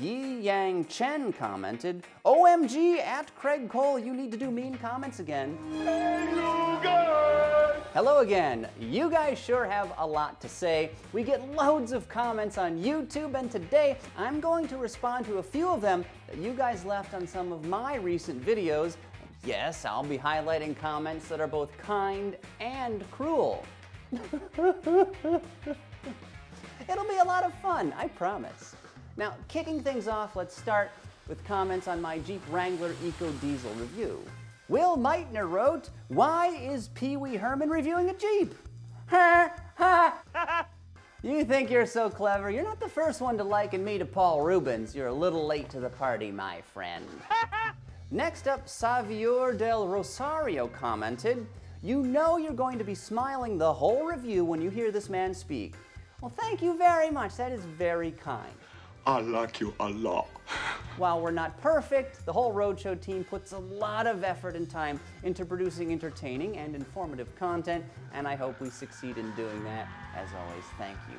Yi Yang Chen commented, OMG, at Craig Cole, you need to do mean comments again. Hey, you guys! Hello again. You guys sure have a lot to say. We get loads of comments on YouTube, and today I'm going to respond to a few of them that you guys left on some of my recent videos. Yes, I'll be highlighting comments that are both kind and cruel. It'll be a lot of fun, I promise. Now, kicking things off, let's start with comments on my Jeep Wrangler Eco Diesel review. Will Meitner wrote, why is Pee Wee Herman reviewing a Jeep? Ha ha! You think you're so clever. You're not the first one to liken me to Paul Rubens. You're a little late to the party, my friend. Next up, Xavier del Rosario commented, you know you're going to be smiling the whole review when you hear this man speak. Well, thank you very much. That is very kind. I like you a lot. While we're not perfect, the whole Roadshow team puts a lot of effort and time into producing entertaining and informative content, and I hope we succeed in doing that. As always, thank you.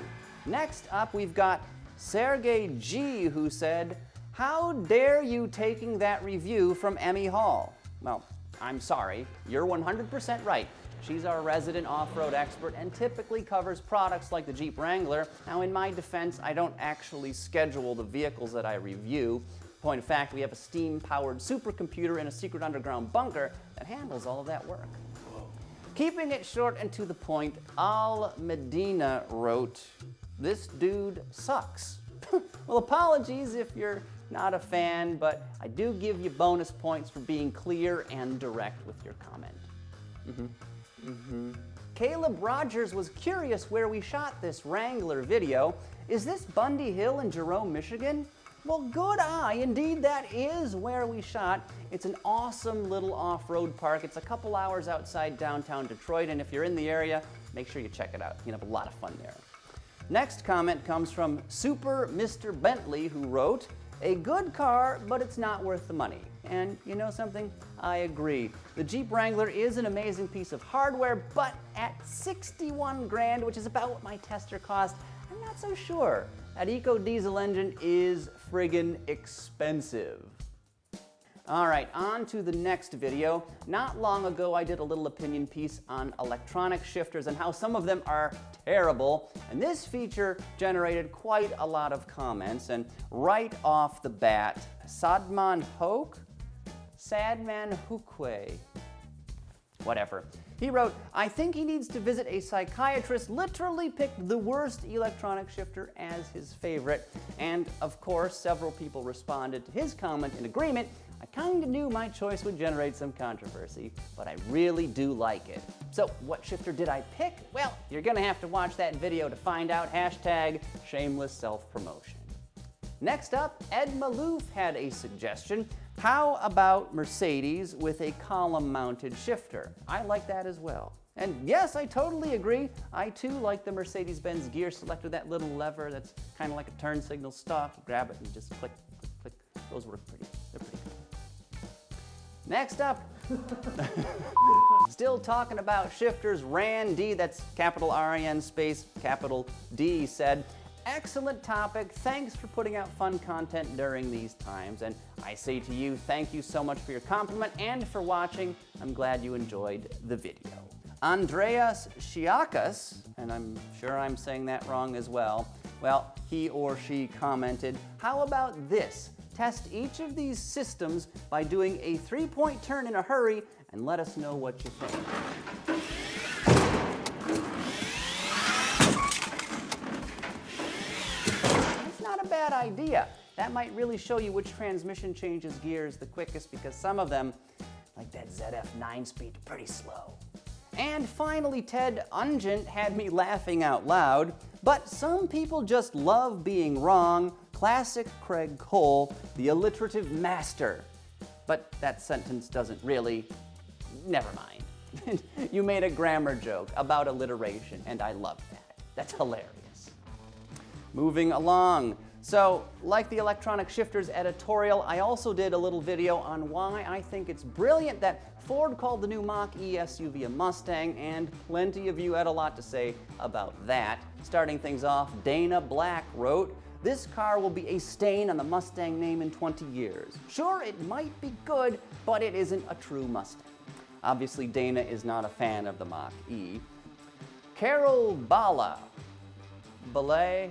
Next up, we've got Sergey G, who said, how dare you taking that review from Emmy Hall? Well, I'm sorry, you're 100% right. She's our resident off-road expert and typically covers products like the Jeep Wrangler. Now, in my defense, I don't actually schedule the vehicles that I review. Point of fact, we have a steam-powered supercomputer in a secret underground bunker that handles all of that work. Whoa. Keeping it short and to the point, Al Medina wrote, this dude sucks. Well, apologies if you're not a fan, but I do give you bonus points for being clear and direct with your comment. Caleb Rogers was curious where we shot this Wrangler video. Is this Bundy Hill in Jerome, Michigan? Well, good eye. Indeed, that is where we shot. It's an awesome little off-road park. It's a couple hours outside downtown Detroit, and if you're in the area, make sure you check it out. You'll have a lot of fun there. Next comment comes from Super Mr. Bentley, who wrote, a good car, but it's not worth the money. And you know something? I agree. The Jeep Wrangler is an amazing piece of hardware, but at 61 grand, which is about what my tester cost, I'm not so sure. That Eco Diesel engine is friggin' expensive. All right, on to the next video. Not long ago, I did a little opinion piece on electronic shifters and how some of them are terrible. And this feature generated quite a lot of comments. And right off the bat, Sadman Hukwe, whatever. He wrote, I think he needs to visit a psychiatrist, literally picked the worst electronic shifter as his favorite. And of course, several people responded to his comment in agreement. I kind of knew my choice would generate some controversy, but I really do like it. So what shifter did I pick? Well, you're gonna have to watch that video to find out. Hashtag shameless self-promotion. Next up, Ed Malouf had a suggestion. How about Mercedes with a column-mounted shifter? I like that as well. And yes, I totally agree. I too like the Mercedes-Benz gear selector, that little lever that's kind of like a turn signal stalk. You grab it and just click, click, click. Those work pretty, they're pretty good. Next up, still talking about shifters, Randy, that's capital R-A-N space capital D, said, excellent topic. Thanks for putting out fun content during these times. And I say to you, thank you so much for your compliment and for watching. I'm glad you enjoyed the video. Andreas Shiakas, and I'm sure I'm saying that wrong as well, well, he or she commented, how about this? Test each of these systems by doing a 3-point turn in a hurry and let us know what you think. That's not a bad idea. That might really show you which transmission changes gears the quickest, because some of them, like that ZF 9-speed, are pretty slow. And finally, Ted Ungent had me laughing out loud, but some people just love being wrong. Classic Craig Cole, the alliterative master. But that sentence doesn't really, never mind. You made a grammar joke about alliteration, and I love that. That's hilarious. Moving along. So, like the electronic shifters editorial, I also did a little video on why I think it's brilliant that Ford called the new Mach-E SUV a Mustang, and plenty of you had a lot to say about that. Starting things off, Dana Black wrote, this car will be a stain on the Mustang name in 20 years. Sure, it might be good, but it isn't a true Mustang. Obviously, Dana is not a fan of the Mach-E. Carol Bala. Ballet,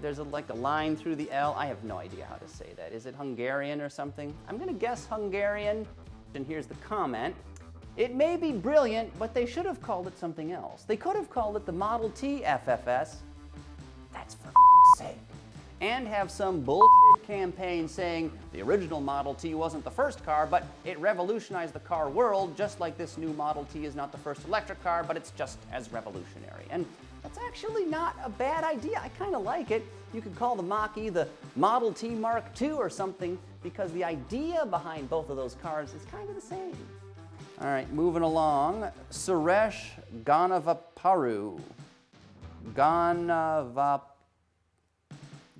there's like a line through the L. I have no idea how to say that. Is it Hungarian or something? I'm gonna guess Hungarian. And here's the comment. It may be brilliant, but they should have called it something else. They could have called it the Model T FFS. That's for sake. And have some bullshit campaign saying the original Model T wasn't the first car, but it revolutionized the car world, just like this new Model T is not the first electric car, but it's just as revolutionary. And that's actually not a bad idea. I kind of like it. You could call the Mach-E the Model T Mark II or something, because the idea behind both of those cars is kind of the same. All right, moving along. Suresh Ganavarapu.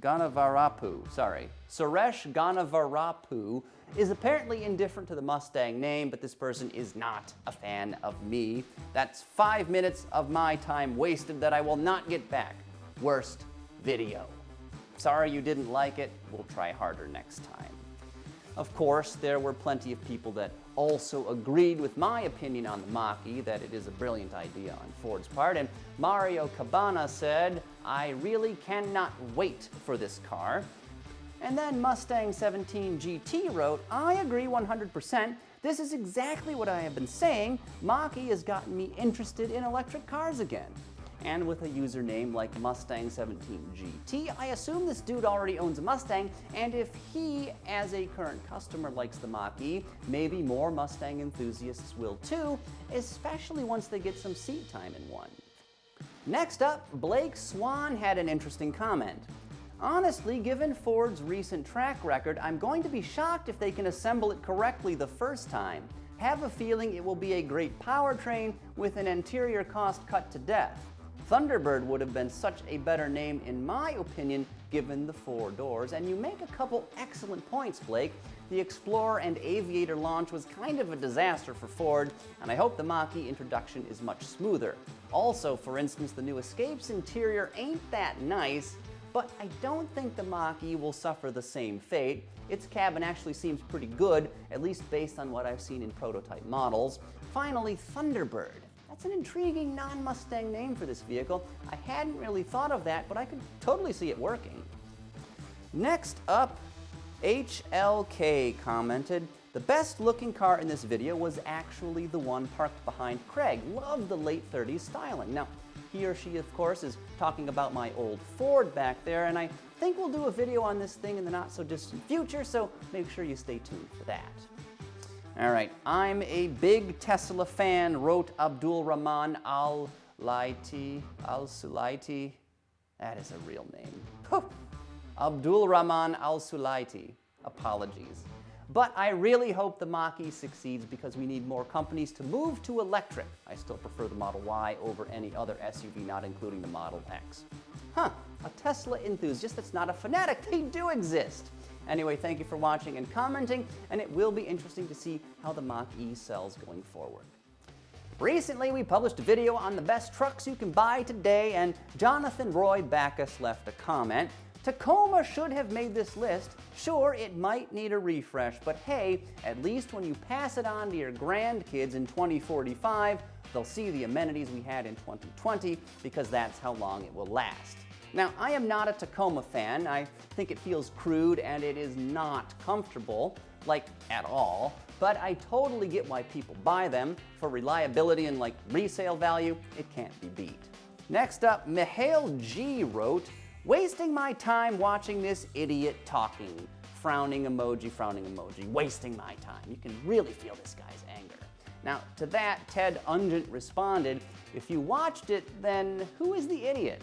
Ganavarapu, sorry. Suresh Ganavarapu is apparently indifferent to the Mustang name, but this person is not a fan of me. That's 5 minutes of my time wasted that I will not get back. Worst video. Sorry you didn't like it. We'll try harder next time. Of course, there were plenty of people that also agreed with my opinion on the Mach-E, that it is a brilliant idea on Ford's part, and Mario Cabana said, I really cannot wait for this car. And then Mustang 17 GT wrote, I agree 100%. This is exactly what I have been saying. Mach-E has gotten me interested in electric cars again. And with a username like Mustang 17 GT, I assume this dude already owns a Mustang, and if he, as a current customer, likes the Mach-E, maybe more Mustang enthusiasts will too, especially once they get some seat time in one. Next up, Blake Swan had an interesting comment. Honestly, given Ford's recent track record, I'm going to be shocked if they can assemble it correctly the first time. Have a feeling it will be a great powertrain with an interior cost cut to death. Thunderbird would have been such a better name in my opinion given the 4 doors, and you make a couple excellent points, Blake. The Explorer and Aviator launch was kind of a disaster for Ford, and I hope the Mach-E introduction is much smoother. Also, for instance, the new Escape's interior ain't that nice, but I don't think the Mach-E will suffer the same fate. Its cabin actually seems pretty good, at least based on what I've seen in prototype models. Finally, Thunderbird. That's an intriguing non-Mustang name for this vehicle. I hadn't really thought of that, but I could totally see it working. Next up, HLK commented, the best looking car in this video was actually the one parked behind Craig. Love the late 30s styling. Now, he or she, of course, is talking about my old Ford back there, and I think we'll do a video on this thing in the not so distant future, so make sure you stay tuned for that. All right, I'm a big Tesla fan, wrote Abdul Rahman Al-Sulaiti. That is a real name. Whew. Abdul Rahman Al-Sulaiti. Apologies. But I really hope the Mach-E succeeds because we need more companies to move to electric. I still prefer the Model Y over any other SUV, not including the Model X. Huh, a Tesla enthusiast that's not a fanatic. They do exist. Anyway, thank you for watching and commenting, and it will be interesting to see how the Mach-E sells going forward. Recently, we published a video on the best trucks you can buy today, and Jonathan Roy Backus left a comment. Tacoma should have made this list. Sure, it might need a refresh, but hey, at least when you pass it on to your grandkids in 2045, they'll see the amenities we had in 2020, because that's how long it will last. Now, I am not a Tacoma fan. I think it feels crude and it is not comfortable, like at all, but I totally get why people buy them. For reliability and like resale value, it can't be beat. Next up, Mihail G wrote, wasting my time watching this idiot talking. Frowning emoji, wasting my time. You can really feel this guy's anger. Now, to that, Ted Ungent responded, if you watched it, then who is the idiot?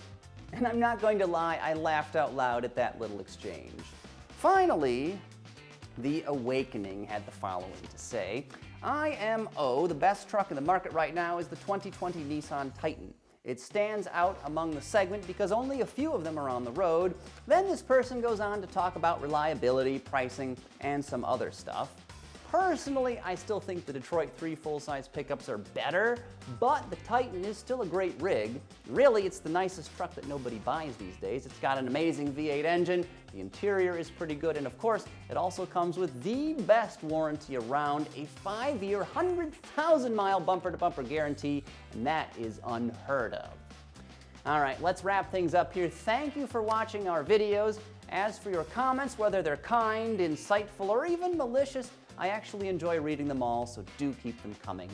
And I'm not going to lie, I laughed out loud at that little exchange. Finally, The Awakening had the following to say, IMO, the best truck in the market right now is the 2020 Nissan Titan. It stands out among the segment because only a few of them are on the road. Then this person goes on to talk about reliability, pricing, and some other stuff. Personally, I still think the Detroit 3 full-size pickups are better, but the Titan is still a great rig. Really, it's the nicest truck that nobody buys these days. It's got an amazing V8 engine, the interior is pretty good, and of course, it also comes with the best warranty around, a 5-year, 100,000-mile bumper-to-bumper guarantee, and that is unheard of. All right, let's wrap things up here. Thank you for watching our videos. As for your comments, whether they're kind, insightful, or even malicious, I actually enjoy reading them all, so do keep them coming.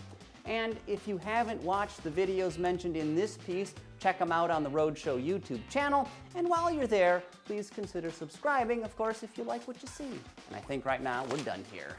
And if you haven't watched the videos mentioned in this piece, check them out on the Roadshow YouTube channel. And while you're there, please consider subscribing, of course, if you like what you see. And I think right now we're done here.